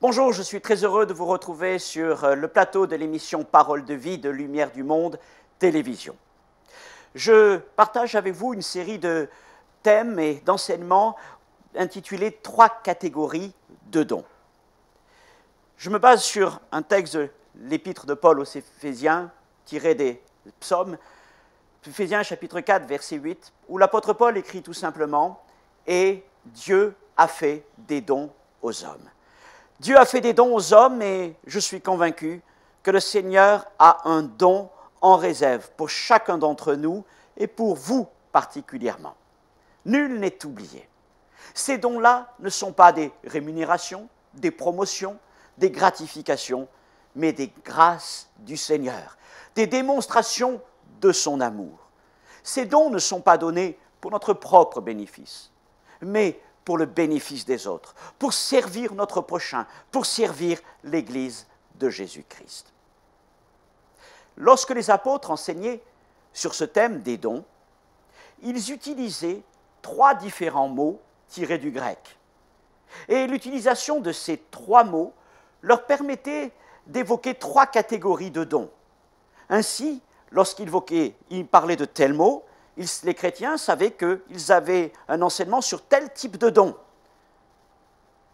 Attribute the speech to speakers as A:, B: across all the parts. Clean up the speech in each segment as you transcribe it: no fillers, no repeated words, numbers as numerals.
A: Bonjour, je suis très heureux de vous retrouver sur le plateau de l'émission Parole de vie de Lumière du Monde Télévision. Je partage avec vous une série de thèmes et d'enseignements intitulés « Trois catégories de dons ». Je me base sur un texte de l'épître de Paul aux Éphésiens, tiré des psaumes, Éphésiens chapitre 4, verset 8, où l'apôtre Paul écrit tout simplement « Et Dieu a fait des dons aux hommes ». Dieu a fait des dons aux hommes et je suis convaincu que le Seigneur a un don en réserve pour chacun d'entre nous et pour vous particulièrement. Nul n'est oublié. Ces dons-là ne sont pas des rémunérations, des promotions, des gratifications, mais des grâces du Seigneur, des démonstrations de son amour. Ces dons ne sont pas donnés pour notre propre bénéfice, mais pour le bénéfice des autres, pour servir notre prochain, pour servir l'Église de Jésus-Christ. Lorsque les apôtres enseignaient sur ce thème des dons, ils utilisaient trois différents mots tirés du grec. Et l'utilisation de ces trois mots leur permettait d'évoquer trois catégories de dons. Ainsi, lorsqu'ils parlaient de tels mots, les chrétiens savaient qu'ils avaient un enseignement sur tel type de don.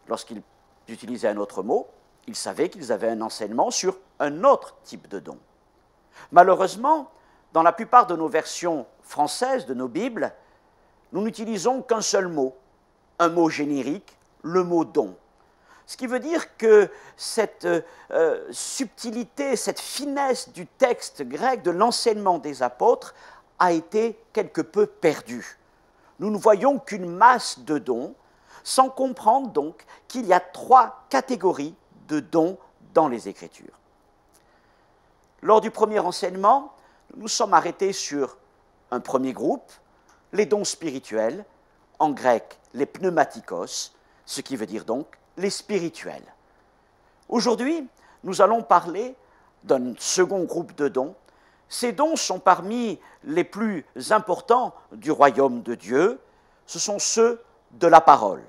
A: Lorsqu'ils utilisaient un autre mot, ils savaient qu'ils avaient un enseignement sur un autre type de don. Malheureusement, dans la plupart de nos versions françaises de nos Bibles, nous n'utilisons qu'un seul mot, un mot générique, le mot don. Ce qui veut dire que cette subtilité, cette finesse du texte grec, de l'enseignement des apôtres, a été quelque peu perdue. Nous ne voyons qu'une masse de dons, sans comprendre donc qu'il y a trois catégories de dons dans les Écritures. Lors du premier enseignement, nous nous sommes arrêtés sur un premier groupe, les dons spirituels, en grec les pneumatikos, ce qui veut dire donc les spirituels. Aujourd'hui, nous allons parler d'un second groupe de dons. Ces dons sont parmi les plus importants du royaume de Dieu. Ce sont ceux de la parole.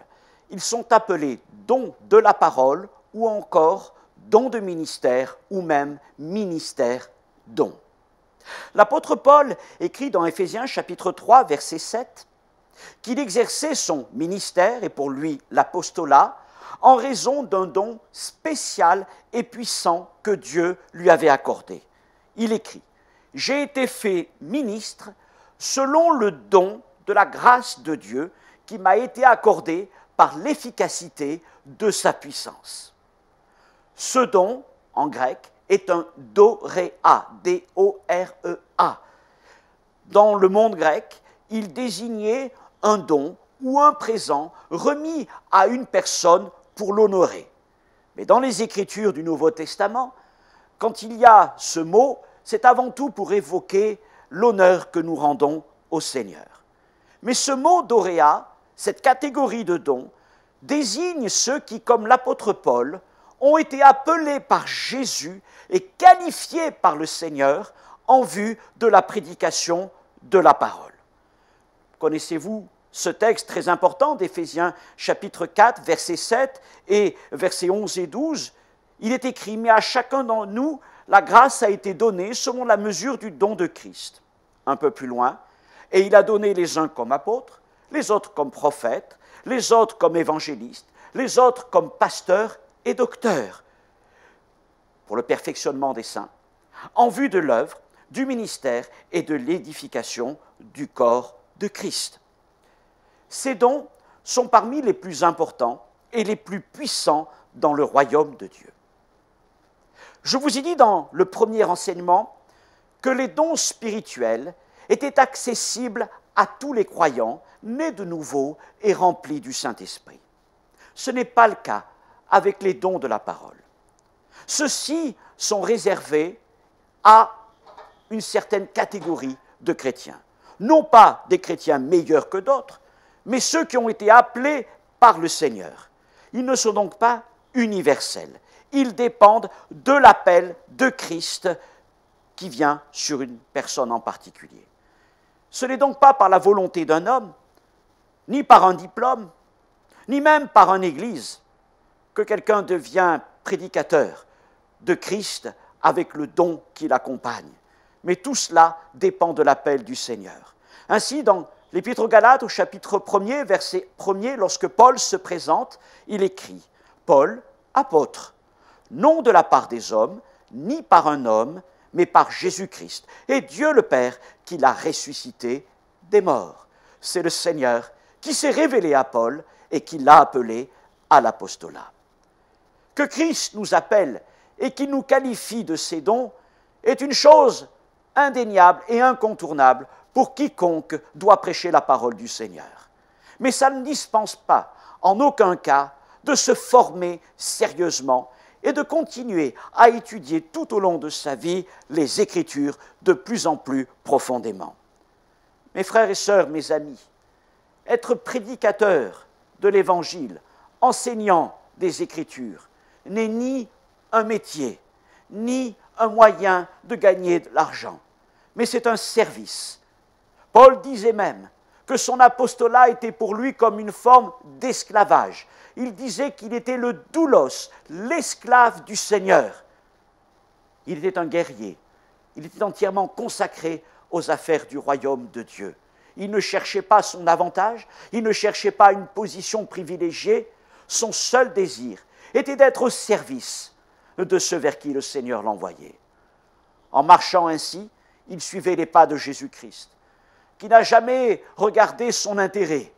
A: Ils sont appelés dons de la parole ou encore dons de ministère ou même ministère dons. L'apôtre Paul écrit dans Éphésiens chapitre 3, verset 7, qu'il exerçait son ministère et pour lui l'apostolat en raison d'un don spécial et puissant que Dieu lui avait accordé. Il écrit: « J'ai été fait ministre selon le don de la grâce de Dieu qui m'a été accordé par l'efficacité de sa puissance. » Ce don, en grec, est un doréa, D-O-R-E-A. Dans le monde grec, il désignait un don ou un présent remis à une personne pour l'honorer. Mais dans les Écritures du Nouveau Testament, quand il y a ce mot, c'est avant tout pour évoquer l'honneur que nous rendons au Seigneur. Mais ce mot doréa, cette catégorie de dons, désigne ceux qui, comme l'apôtre Paul, ont été appelés par Jésus et qualifiés par le Seigneur en vue de la prédication de la parole. Connaissez-vous ce texte très important d'Éphésiens chapitre 4, verset 7 et versets 11 et 12 ? Il est écrit « Mais à chacun d'entre nous, la grâce a été donnée selon la mesure du don de Christ. » Un peu plus loin, « Et il a donné les uns comme apôtres, les autres comme prophètes, les autres comme évangélistes, les autres comme pasteurs et docteurs, pour le perfectionnement des saints, en vue de l'œuvre, du ministère et de l'édification du corps de Christ. » Ces dons sont parmi les plus importants et les plus puissants dans le royaume de Dieu. Je vous ai dit dans le premier enseignement que les dons spirituels étaient accessibles à tous les croyants, nés de nouveau et remplis du Saint-Esprit. Ce n'est pas le cas avec les dons de la parole. Ceux-ci sont réservés à une certaine catégorie de chrétiens. Non pas des chrétiens meilleurs que d'autres, mais ceux qui ont été appelés par le Seigneur. Ils ne sont donc pas universels. Ils dépendent de l'appel de Christ qui vient sur une personne en particulier. Ce n'est donc pas par la volonté d'un homme, ni par un diplôme, ni même par une église, que quelqu'un devient prédicateur de Christ avec le don qui l'accompagne. Mais tout cela dépend de l'appel du Seigneur. Ainsi, dans l'Épître aux Galates, au chapitre 1er, verset 1er, lorsque Paul se présente, il écrit « Paul, apôtre, non de la part des hommes, ni par un homme, mais par Jésus-Christ, et Dieu le Père qui l'a ressuscité des morts. » C'est le Seigneur qui s'est révélé à Paul et qui l'a appelé à l'apostolat. Que Christ nous appelle et qu'il nous qualifie de ses dons est une chose indéniable et incontournable pour quiconque doit prêcher la parole du Seigneur. Mais ça ne dispense pas, en aucun cas, de se former sérieusement et de continuer à étudier tout au long de sa vie les Écritures de plus en plus profondément. Mes frères et sœurs, mes amis, être prédicateur de l'Évangile, enseignant des Écritures, n'est ni un métier, ni un moyen de gagner de l'argent, mais c'est un service. Paul disait même que son apostolat était pour lui comme une forme d'esclavage. Il disait qu'il était le doulos, l'esclave du Seigneur. Il était un guerrier, il était entièrement consacré aux affaires du royaume de Dieu. Il ne cherchait pas son avantage, il ne cherchait pas une position privilégiée. Son seul désir était d'être au service de ceux vers qui le Seigneur l'envoyait. En marchant ainsi, il suivait les pas de Jésus-Christ, qui n'a jamais regardé son intérêt.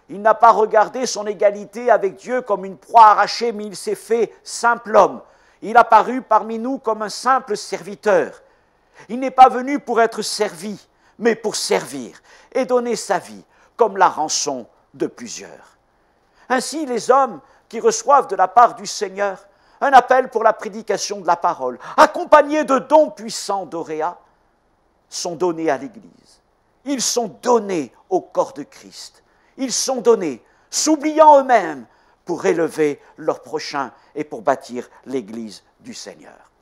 A: Il n'a pas regardé son égalité avec Dieu comme une proie arrachée, mais il s'est fait simple homme. Il a paru parmi nous comme un simple serviteur. Il n'est pas venu pour être servi, mais pour servir et donner sa vie comme la rançon de plusieurs. Ainsi, les hommes qui reçoivent de la part du Seigneur un appel pour la prédication de la parole, accompagnés de dons puissants d'Auréa, sont donnés à l'Église. Ils sont donnés au corps de Christ. Ils sont donnés, s'oubliant eux-mêmes, pour élever leurs prochains et pour bâtir l'Église du Seigneur.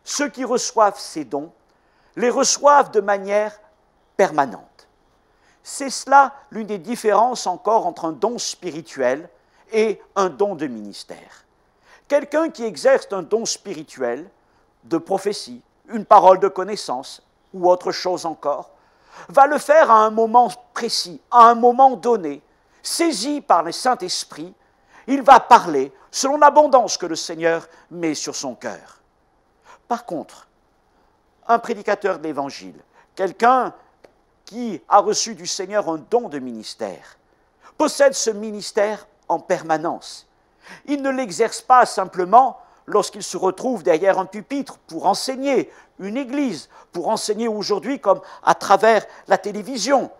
A: Ceux qui reçoivent ces dons les reçoivent de manière permanente. C'est cela l'une des différences encore entre un don spirituel et un don de ministère. Quelqu'un qui exerce un don spirituel, de prophétie, une parole de connaissance ou autre chose encore, va le faire à un moment précis, à un moment donné, saisi par le Saint-Esprit. Il va parler selon l'abondance que le Seigneur met sur son cœur. Par contre, un prédicateur de l'Évangile, quelqu'un qui a reçu du Seigneur un don de ministère, possède ce ministère en permanence. Il ne l'exerce pas simplement lorsqu'il se retrouve derrière un pupitre pour enseigner une église, pour enseigner aujourd'hui comme à travers la télévision,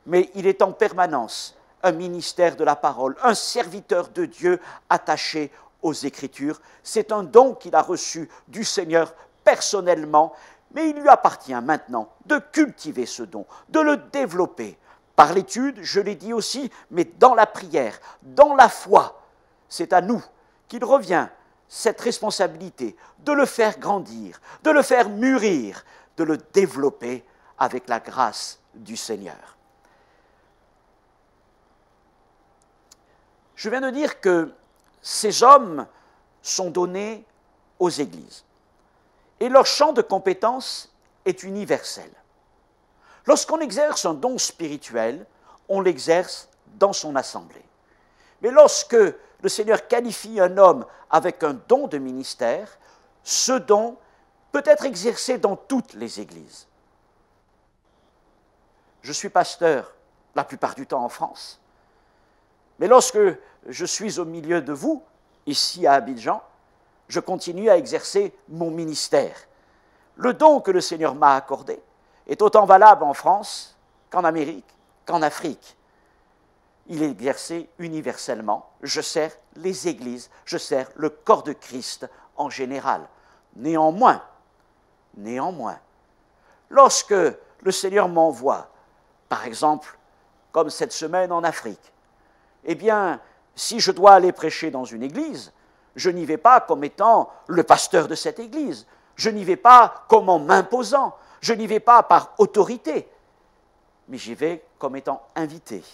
A: mais il est en permanence un ministère de la parole, un serviteur de Dieu attaché aux Écritures. C'est un don qu'il a reçu du Seigneur personnellement, mais il lui appartient maintenant de cultiver ce don, de le développer par l'étude, je l'ai dit aussi, mais dans la prière, dans la foi. C'est à nous qu'il revient cette responsabilité de le faire grandir, de le faire mûrir, de le développer avec la grâce du Seigneur. Je viens de dire que ces hommes sont donnés aux églises et leur champ de compétence est universel. Lorsqu'on exerce un don spirituel, on l'exerce dans son assemblée. Mais lorsque le Seigneur qualifie un homme avec un don de ministère, ce don peut être exercé dans toutes les églises. Je suis pasteur la plupart du temps en France, mais lorsque je suis au milieu de vous, ici à Abidjan, je continue à exercer mon ministère. Le don que le Seigneur m'a accordé est autant valable en France qu'en Amérique, qu'en Afrique. Il est exercé universellement. Je sers les églises, je sers le corps de Christ en général. Néanmoins, lorsque le Seigneur m'envoie, par exemple, comme cette semaine en Afrique, eh bien, si je dois aller prêcher dans une église, je n'y vais pas comme étant le pasteur de cette église, je n'y vais pas comme en m'imposant, je n'y vais pas par autorité, mais j'y vais comme étant invité,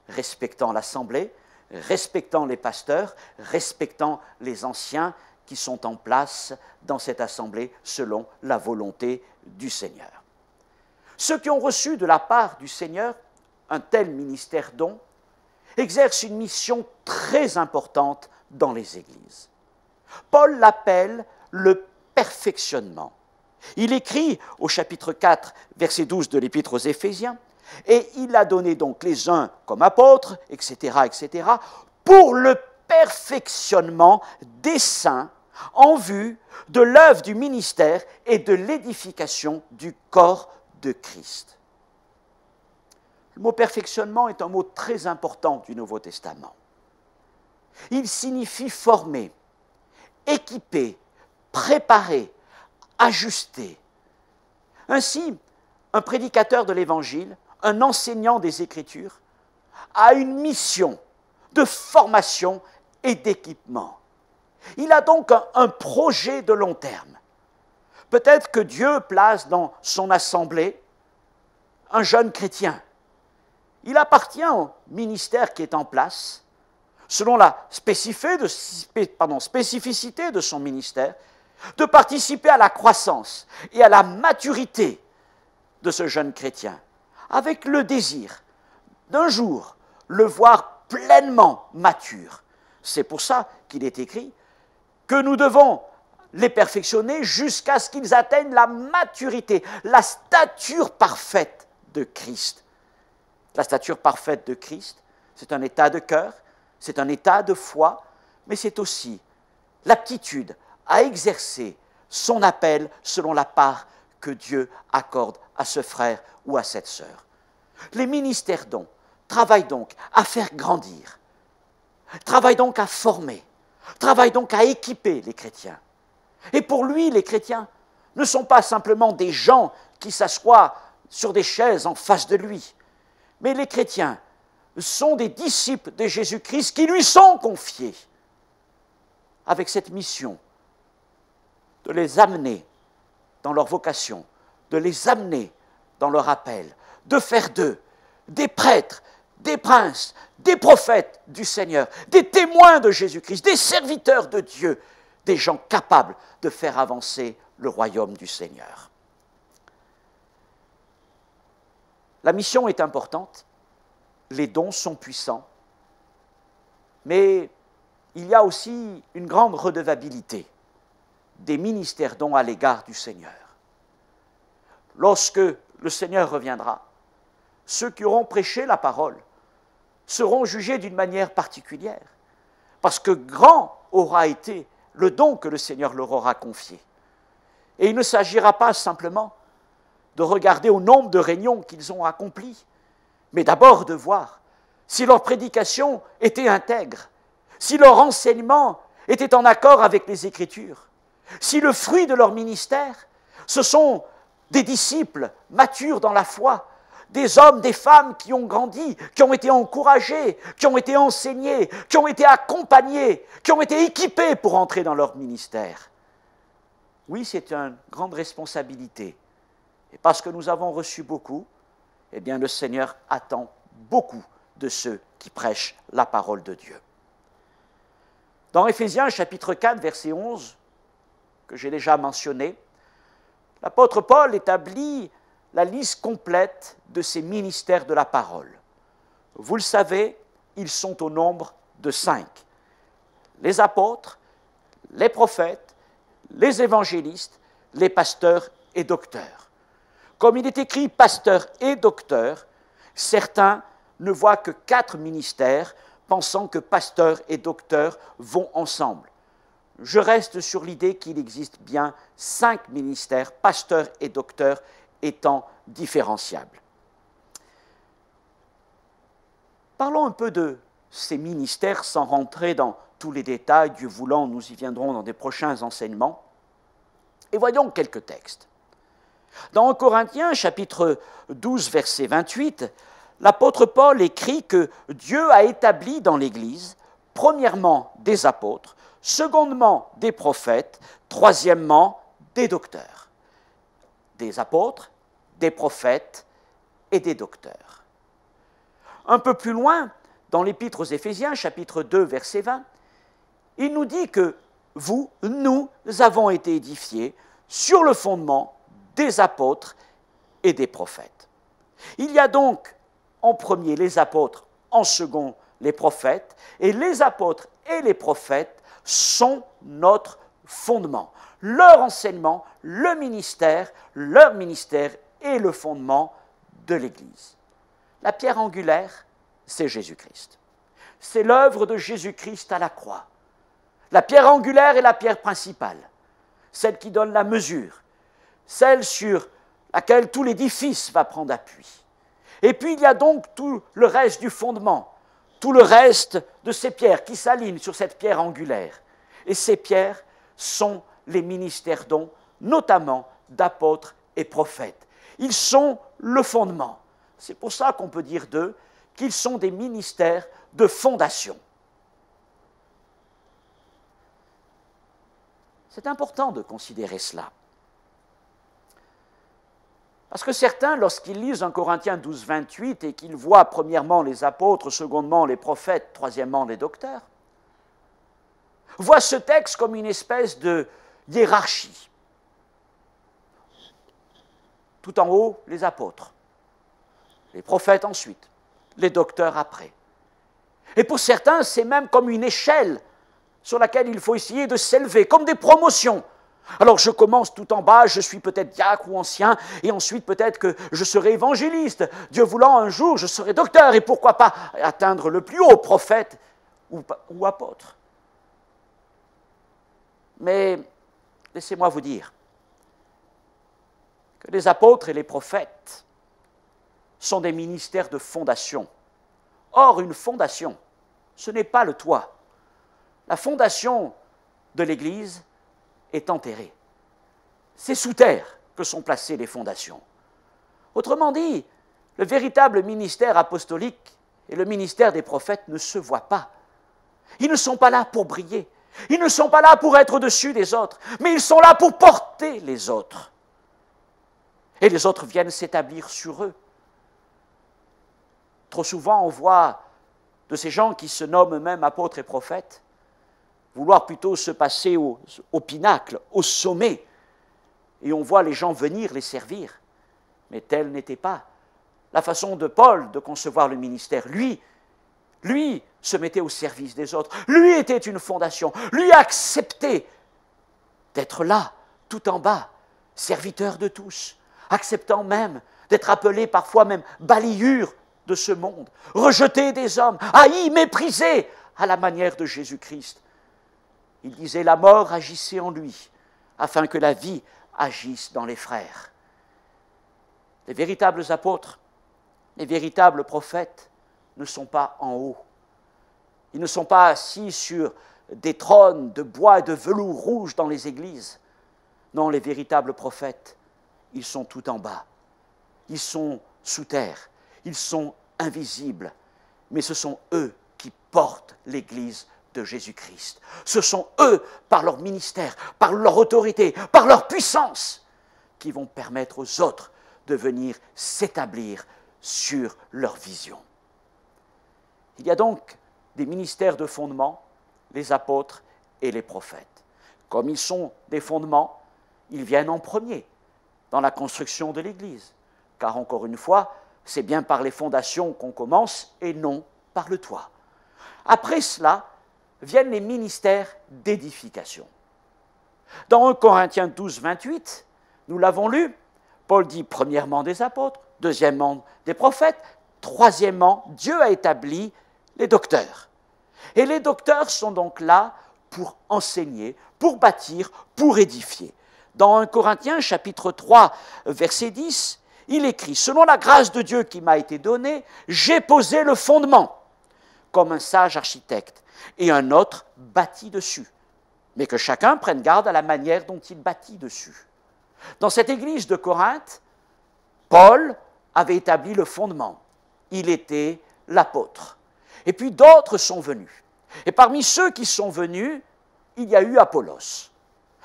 A: respectant l'assemblée, respectant les pasteurs, respectant les anciens qui sont en place dans cette assemblée selon la volonté du Seigneur. Ceux qui ont reçu de la part du Seigneur un tel ministère don exercent une mission très importante dans les églises. Paul l'appelle le perfectionnement. Il écrit au chapitre 4, verset 12 de l'Épître aux Éphésiens, « Et il a donné donc les uns comme apôtres, etc., etc., pour le perfectionnement des saints en vue de l'œuvre du ministère et de l'édification du corps de Christ. » Le mot perfectionnement est un mot très important du Nouveau Testament. Il signifie former, équiper, préparer, ajuster. Ainsi, un prédicateur de l'Évangile, un enseignant des Écritures, a une mission de formation et d'équipement. Il a donc un projet de long terme. Peut-être que Dieu place dans son assemblée un jeune chrétien. Il appartient au ministère qui est en place, selon la spécificité de son ministère, de participer à la croissance et à la maturité de ce jeune chrétien, avec le désir d'un jour le voir pleinement mature. C'est pour ça qu'il est écrit que nous devons les perfectionner jusqu'à ce qu'ils atteignent la maturité, la stature parfaite de Christ. La stature parfaite de Christ, c'est un état de cœur, c'est un état de foi, mais c'est aussi l'aptitude à exercer son appel selon la part que Dieu accorde à ce frère ou à cette sœur. Les ministères dons travaillent donc à faire grandir, travaillent donc à former, travaillent donc à équiper les chrétiens. Et pour lui, les chrétiens ne sont pas simplement des gens qui s'assoient sur des chaises en face de lui, mais les chrétiens sont des disciples de Jésus-Christ qui lui sont confiés avec cette mission de les amener dans leur vocation, de les amener dans leur appel, de faire d'eux des prêtres, des princes, des prophètes du Seigneur, des témoins de Jésus-Christ, des serviteurs de Dieu, des gens capables de faire avancer le royaume du Seigneur. La mission est importante, les dons sont puissants, mais il y a aussi une grande redevabilité des ministères dons à l'égard du Seigneur. Lorsque le Seigneur reviendra, ceux qui auront prêché la parole seront jugés d'une manière particulière, parce que grand aura été le don que le Seigneur leur aura confié. Et il ne s'agira pas simplement de regarder au nombre de réunions qu'ils ont accomplies, mais d'abord de voir si leur prédication était intègre, si leur enseignement était en accord avec les Écritures, si le fruit de leur ministère, ce sont des disciples matures dans la foi, des hommes, des femmes qui ont grandi, qui ont été encouragés, qui ont été enseignés, qui ont été accompagnés, qui ont été équipés pour entrer dans leur ministère. Oui, c'est une grande responsabilité. Et parce que nous avons reçu beaucoup, eh bien le Seigneur attend beaucoup de ceux qui prêchent la parole de Dieu. Dans Éphésiens chapitre 4, verset 11, que j'ai déjà mentionné, l'apôtre Paul établit la liste complète de ces ministères de la parole. Vous le savez, ils sont au nombre de 5. Les apôtres, les prophètes, les évangélistes, les pasteurs et docteurs. Comme il est écrit pasteur et docteur, certains ne voient que 4 ministères, pensant que pasteur et docteur vont ensemble. Je reste sur l'idée qu'il existe bien 5 ministères, pasteur et docteur, étant différenciables. Parlons un peu de ces ministères sans rentrer dans tous les détails. Dieu voulant, nous y viendrons dans des prochains enseignements. Et voyons quelques textes. Dans 1 Corinthiens, chapitre 12, verset 28, l'apôtre Paul écrit que Dieu a établi dans l'Église, premièrement des apôtres, secondement des prophètes, troisièmement des docteurs. Des apôtres, des prophètes et des docteurs. Un peu plus loin, dans l'Épître aux Éphésiens, chapitre 2, verset 20, il nous dit que nous avons été édifiés sur le fondement des apôtres et des prophètes. Il y a donc en premier les apôtres, en second les prophètes, et les apôtres et les prophètes sont notre fondement. Leur enseignement, leur ministère est le fondement de l'Église. La pierre angulaire, c'est Jésus-Christ. C'est l'œuvre de Jésus-Christ à la croix. La pierre angulaire est la pierre principale, celle qui donne la mesure, celle sur laquelle tout l'édifice va prendre appui. Et puis il y a donc tout le reste du fondement, tout le reste de ces pierres qui s'alignent sur cette pierre angulaire. Et ces pierres sont les ministères dons, notamment d'apôtres et prophètes. Ils sont le fondement. C'est pour ça qu'on peut dire d'eux qu'ils sont des ministères de fondation. C'est important de considérer cela. Parce que certains, lorsqu'ils lisent 1 Corinthiens 12, 28 et qu'ils voient premièrement les apôtres, secondement les prophètes, troisièmement les docteurs, voient ce texte comme une espèce de hiérarchie. Tout en haut, les apôtres, les prophètes ensuite, les docteurs après. Et pour certains, c'est même comme une échelle sur laquelle il faut essayer de s'élever, comme des promotions. Alors je commence tout en bas, je suis peut-être diacre ou ancien, et ensuite peut-être que je serai évangéliste. Dieu voulant, un jour, je serai docteur, et pourquoi pas atteindre le plus haut, prophète ou apôtre. Mais laissez-moi vous dire que les apôtres et les prophètes sont des ministères de fondation. Or, une fondation, ce n'est pas le toit. La fondation de l'Église est enterrée. C'est sous terre que sont placées les fondations. Autrement dit, le véritable ministère apostolique et le ministère des prophètes ne se voient pas. Ils ne sont pas là pour briller. Ils ne sont pas là pour être au-dessus des autres, mais ils sont là pour porter les autres. Et les autres viennent s'établir sur eux. Trop souvent, on voit de ces gens qui se nomment eux-mêmes apôtres et prophètes vouloir plutôt se passer au pinacle, au sommet, et on voit les gens venir les servir. Mais telle n'était pas la façon de Paul de concevoir le ministère. Lui se mettait au service des autres. Lui était une fondation. Lui acceptait d'être là, tout en bas, serviteur de tous, acceptant même d'être appelé parfois même balayure de ce monde, rejeté des hommes, haï, méprisé à la manière de Jésus-Christ. Il disait, la mort agissait en lui, afin que la vie agisse dans les frères. Les véritables apôtres, les véritables prophètes ne sont pas en haut. Ils ne sont pas assis sur des trônes de bois et de velours rouge dans les églises. Non, les véritables prophètes, ils sont tout en bas. Ils sont sous terre. Ils sont invisibles. Mais ce sont eux qui portent l'Église de Jésus-Christ. Ce sont eux, par leur ministère, par leur autorité, par leur puissance, qui vont permettre aux autres de venir s'établir sur leur vision. Il y a donc des ministères de fondement, les apôtres et les prophètes. Comme ils sont des fondements, ils viennent en premier dans la construction de l'Église. Car encore une fois, c'est bien par les fondations qu'on commence et non par le toit. Après cela, viennent les ministères d'édification. Dans 1 Corinthiens 12, 28, nous l'avons lu, Paul dit premièrement des apôtres, deuxièmement des prophètes, troisièmement, Dieu a établi les docteurs. Et les docteurs sont donc là pour enseigner, pour bâtir, pour édifier. Dans 1 Corinthiens chapitre 3, verset 10, il écrit « Selon la grâce de Dieu qui m'a été donnée, j'ai posé le fondement comme un sage architecte, et un autre bâtit dessus. Mais que chacun prenne garde à la manière dont il bâtit dessus. » Dans cette église de Corinthe, Paul avait établi le fondement. Il était l'apôtre. Et puis d'autres sont venus. Et parmi ceux qui sont venus, il y a eu Apollos.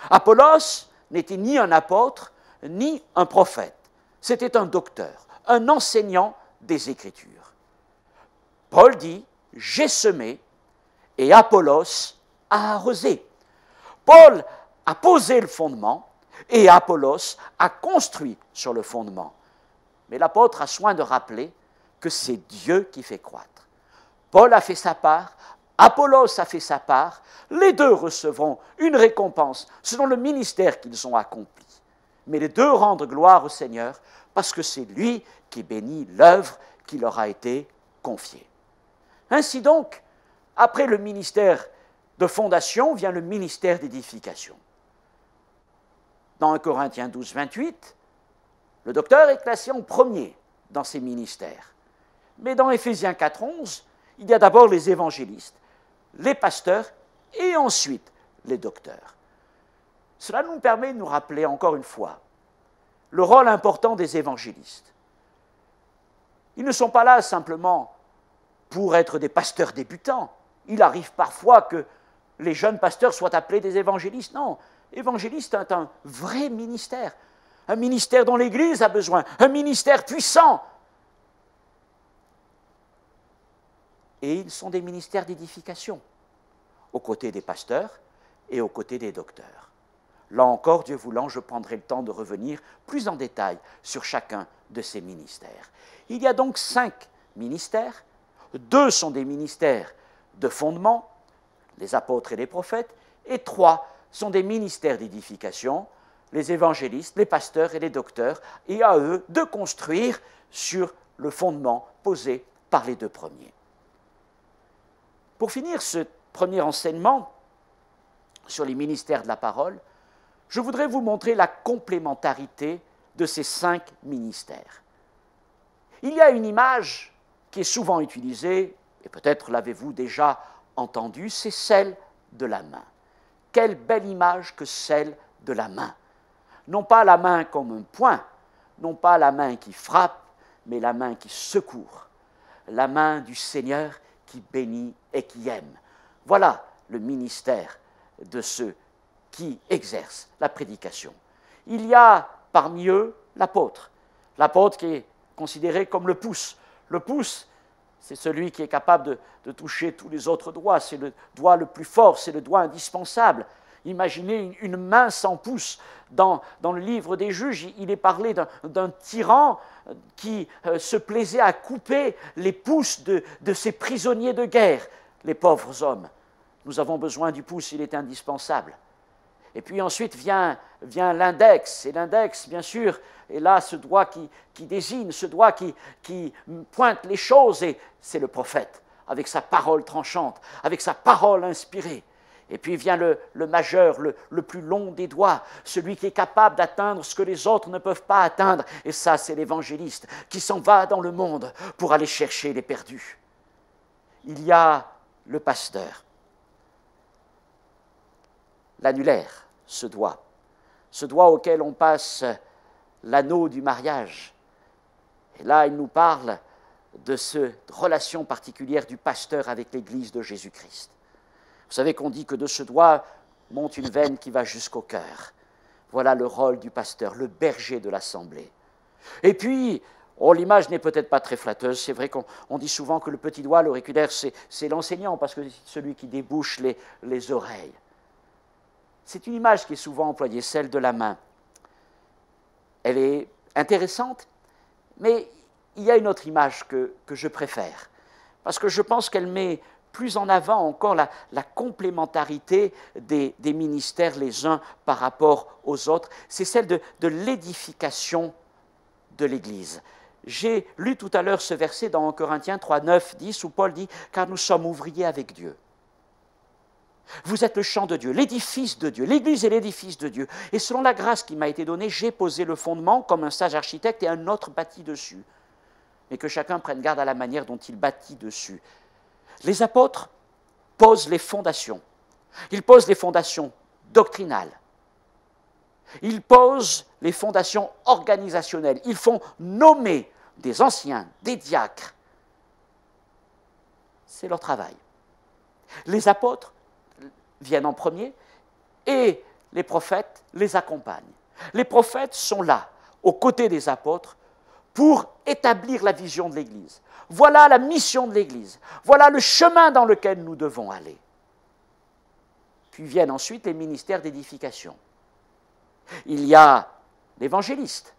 A: Apollos n'était ni un apôtre, ni un prophète. C'était un docteur, un enseignant des Écritures. Paul dit j'ai semé et Apollos a arrosé. Paul a posé le fondement et Apollos a construit sur le fondement. Mais l'apôtre a soin de rappeler que c'est Dieu qui fait croître. Paul a fait sa part, Apollos a fait sa part, les deux recevront une récompense selon le ministère qu'ils ont accompli. Mais les deux rendent gloire au Seigneur parce que c'est lui qui bénit l'œuvre qui leur a été confiée. Ainsi donc, après le ministère de fondation vient le ministère d'édification. Dans 1 Corinthiens 12, 28, le docteur est classé en premier dans ses ministères. Mais dans Éphésiens 4, 11, il y a d'abord les évangélistes, les pasteurs et ensuite les docteurs. Cela nous permet de nous rappeler encore une fois le rôle important des évangélistes. Ils ne sont pas là simplement pour être des pasteurs débutants. Il arrive parfois que les jeunes pasteurs soient appelés des évangélistes. Non, évangéliste est un vrai ministère. Un ministère dont l'Église a besoin, un ministère puissant. Et ils sont des ministères d'édification, aux côtés des pasteurs et aux côtés des docteurs. Là encore, Dieu voulant, je prendrai le temps de revenir plus en détail sur chacun de ces ministères. Il y a donc 5 ministères. 2 sont des ministères de fondement, les apôtres et les prophètes, et 3 sont des ministères d'édification, les évangélistes, les pasteurs et les docteurs, et à eux de construire sur le fondement posé par les 2 premiers. Pour finir ce premier enseignement sur les ministères de la parole, je voudrais vous montrer la complémentarité de ces 5 ministères. Il y a une image qui est souvent utilisée, et peut-être l'avez-vous déjà entendue, c'est celle de la main. Quelle belle image que celle de la main. Non pas la main comme un poing, non pas la main qui frappe, mais la main qui secourt. La main du Seigneur qui bénit et qui aime. Voilà le ministère de ceux qui exercent la prédication. Il y a parmi eux l'apôtre. L'apôtre qui est considéré comme le pouce. Le pouce, c'est celui qui est capable de toucher tous les autres doigts. C'est le doigt le plus fort, c'est le doigt indispensable. Imaginez une main sans pouce. Dans le livre des Juges, il est parlé d'un tyran qui se plaisait à couper les pouces de ses prisonniers de guerre, les pauvres hommes. Nous avons besoin du pouce, il est indispensable. Et puis ensuite vient l'index, et l'index, bien sûr, est là ce doigt qui désigne, ce doigt qui pointe les choses, et c'est le prophète, avec sa parole tranchante, avec sa parole inspirée. Et puis vient le majeur, le plus long des doigts, celui qui est capable d'atteindre ce que les autres ne peuvent pas atteindre. Et ça, c'est l'évangéliste qui s'en va dans le monde pour aller chercher les perdus. Il y a le pasteur. L'annulaire, ce doigt auquel on passe l'anneau du mariage. Et là, il nous parle de cette relation particulière du pasteur avec l'Église de Jésus-Christ. Vous savez qu'on dit que de ce doigt monte une veine qui va jusqu'au cœur. Voilà le rôle du pasteur, le berger de l'assemblée. Et puis, l'image n'est peut-être pas très flatteuse. C'est vrai qu'on dit souvent que le petit doigt, l'auriculaire, c'est l'enseignant, parce que c'est celui qui débouche les oreilles. C'est une image qui est souvent employée, celle de la main. Elle est intéressante, mais il y a une autre image que je préfère, parce que je pense qu'elle met plus en avant encore la complémentarité des ministères les uns par rapport aux autres. C'est celle de l'édification de l'Église. J'ai lu tout à l'heure ce verset dans 1 Corinthiens 3, 9, 10, où Paul dit « Car nous sommes ouvriers avec Dieu ». Vous êtes le champ de Dieu, l'édifice de Dieu. L'Église est l'édifice de Dieu. Et selon la grâce qui m'a été donnée, j'ai posé le fondement comme un sage architecte et un autre bâtit dessus. Mais que chacun prenne garde à la manière dont il bâtit dessus. Les apôtres posent les fondations. Ils posent les fondations doctrinales. Ils posent les fondations organisationnelles. Ils font nommer des anciens, des diacres. C'est leur travail. Les apôtres viennent en premier et les prophètes les accompagnent. Les prophètes sont là, aux côtés des apôtres, pour établir la vision de l'Église. Voilà la mission de l'Église. Voilà le chemin dans lequel nous devons aller. Puis viennent ensuite les ministères d'édification. Il y a l'évangéliste.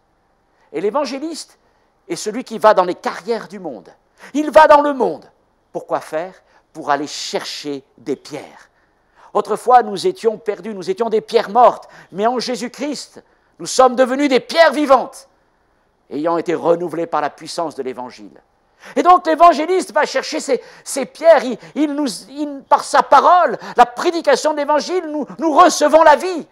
A: Et l'évangéliste est celui qui va dans les carrières du monde. Il va dans le monde. Pourquoi faire? Pour aller chercher des pierres. Autrefois, nous étions perdus, nous étions des pierres mortes, mais en Jésus-Christ, nous sommes devenus des pierres vivantes, ayant été renouvelés par la puissance de l'Évangile. Et donc l'évangéliste va chercher ces pierres, par sa parole, la prédication de l'Évangile, nous recevons la vie.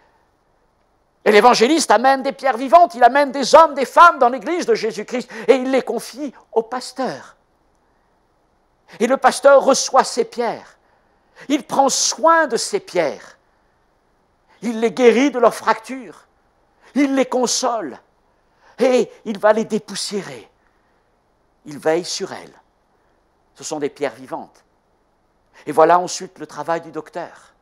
A: Et l'évangéliste amène des pierres vivantes, il amène des hommes, des femmes dans l'Église de Jésus-Christ, et il les confie au pasteur. Et le pasteur reçoit ces pierres. Il prend soin de ces pierres. Il les guérit de leurs fractures. Il les console. Et il va les dépoussiérer. Il veille sur elles. Ce sont des pierres vivantes. Et voilà ensuite le travail du docteur.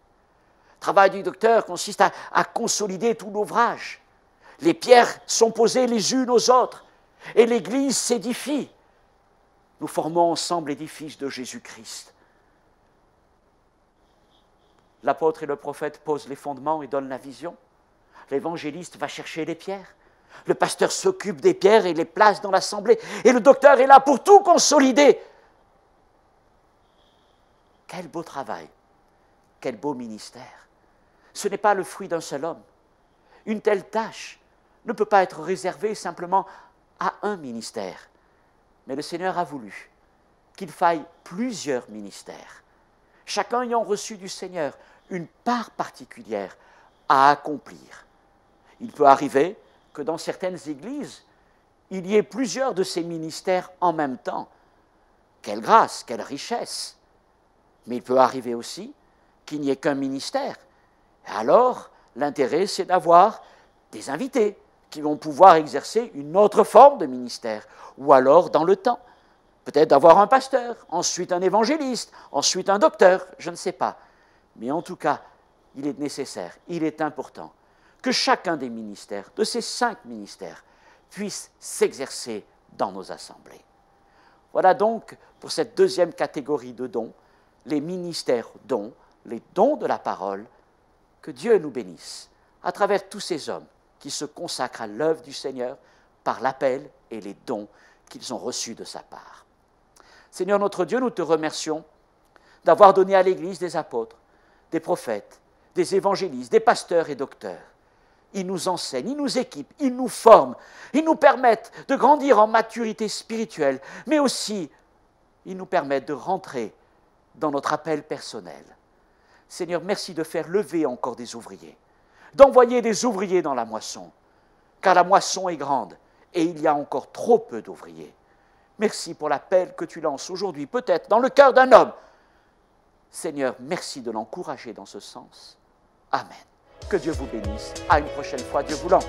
A: Le travail du docteur consiste à consolider tout l'ouvrage. Les pierres sont posées les unes aux autres. Et l'Église s'édifie. Nous formons ensemble l'édifice de Jésus-Christ. L'apôtre et le prophète posent les fondements et donnent la vision. L'évangéliste va chercher les pierres. Le pasteur s'occupe des pierres et les place dans l'assemblée. Et le docteur est là pour tout consolider. Quel beau travail, quel beau ministère. Ce n'est pas le fruit d'un seul homme. Une telle tâche ne peut pas être réservée simplement à un ministère. Mais le Seigneur a voulu qu'il faille plusieurs ministères, chacun ayant reçu du Seigneur une part particulière à accomplir. Il peut arriver que dans certaines églises, il y ait plusieurs de ces ministères en même temps. Quelle grâce, quelle richesse! Mais il peut arriver aussi qu'il n'y ait qu'un ministère. Alors, l'intérêt, c'est d'avoir des invités qui vont pouvoir exercer une autre forme de ministère, ou alors dans le temps. Peut-être d'avoir un pasteur, ensuite un évangéliste, ensuite un docteur, je ne sais pas. Mais en tout cas, il est nécessaire, il est important que chacun des ministères, de ces 5 ministères, puisse s'exercer dans nos assemblées. Voilà donc pour cette deuxième catégorie de dons, les ministères dons, les dons de la parole, que Dieu nous bénisse à travers tous ces hommes qui se consacrent à l'œuvre du Seigneur par l'appel et les dons qu'ils ont reçus de sa part. Seigneur notre Dieu, nous te remercions d'avoir donné à l'Église des apôtres, des prophètes, des évangélistes, des pasteurs et docteurs. Ils nous enseignent, ils nous équipent, ils nous forment, ils nous permettent de grandir en maturité spirituelle, mais aussi ils nous permettent de rentrer dans notre appel personnel. Seigneur, merci de faire lever encore des ouvriers, d'envoyer des ouvriers dans la moisson, car la moisson est grande et il y a encore trop peu d'ouvriers. Merci pour l'appel que tu lances aujourd'hui, peut-être dans le cœur d'un homme. Seigneur, merci de l'encourager dans ce sens. Amen. Que Dieu vous bénisse. À une prochaine fois, Dieu voulant.